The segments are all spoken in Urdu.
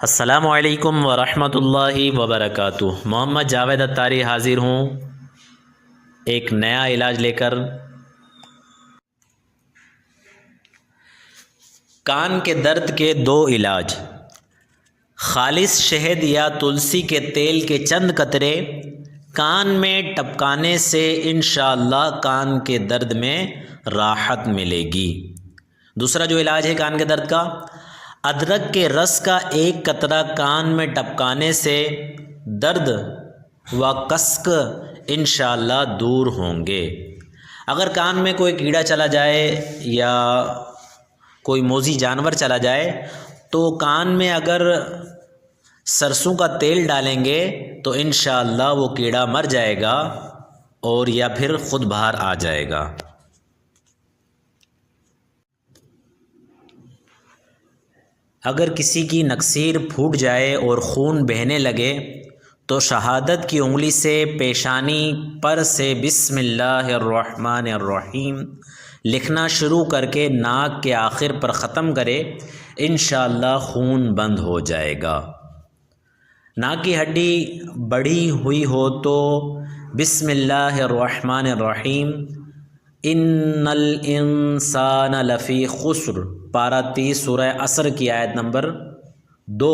السلام علیکم ورحمۃ اللہ وبرکاتہ۔ محمد جاوید اتاری حاضر ہوں ایک نیا علاج لے کر۔ کان کے درد کے دو علاج۔ خالص شہد یا تلسی کے تیل کے چند قطرے کان میں ٹپکانے سے انشاءاللہ کان کے درد میں راحت ملے گی۔ دوسرا جو علاج ہے کان کے درد کا، ادرک کے رس کا ایک قطرہ کان میں ٹپکانے سے درد و کسک انشاءاللہ دور ہوں گے۔ اگر کان میں کوئی کیڑا چلا جائے یا کوئی موذی جانور چلا جائے تو کان میں اگر سرسوں کا تیل ڈالیں گے تو انشاءاللہ وہ کیڑا مر جائے گا اور یا پھر خود باہر آ جائے گا۔ اگر کسی کی نکسیر پھوٹ جائے اور خون بہنے لگے تو شہادت کی انگلی سے پیشانی پر سے بسم اللہ الرحمن الرحیم لکھنا شروع کر کے ناک کے آخر پر ختم کرے، انشاءاللہ خون بند ہو جائے گا۔ ناک کی ہڈی بڑھی ہوئی ہو تو بسم اللہ الرحمن الرحیم ان الانسان لفی خسر پارہ 30 سورہ عصر کی آیت نمبر 2۔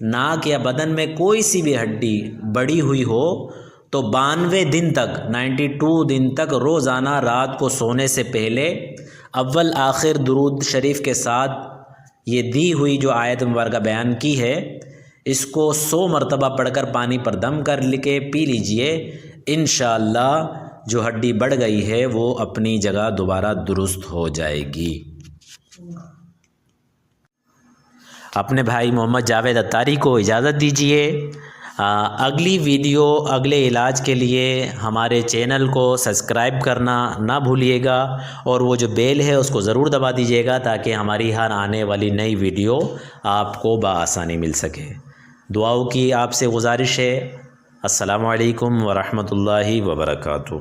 ناک یا بدن میں کوئی سی بھی ہڈی بڑھی ہوئی ہو تو 92 دن تک 92 دن تک روزانہ رات کو سونے سے پہلے اول آخر درود شریف کے ساتھ یہ دی ہوئی جو آیت مبارکہ بیان کی ہے اس کو 100 مرتبہ پڑھ کر پانی پر دم کر کے پی لیجئے، انشاءاللہ جو ہڈی بڑھ گئی ہے وہ اپنی جگہ دوبارہ درست ہو جائے گی۔ اپنے بھائی محمد جاوید اتاری کو اجازت دیجیے۔ اگلی ویڈیو اگلے علاج کے لیے ہمارے چینل کو سبسکرائب کرنا نہ بھولیے گا اور وہ جو بیل ہے اس کو ضرور دبا دیجیے گا تاکہ ہماری ہر آنے والی نئی ویڈیو آپ کو بآسانی مل سکے۔ دعاؤں کی آپ سے گزارش ہے۔ السلام علیکم ورحمۃ اللہ وبرکاتہ۔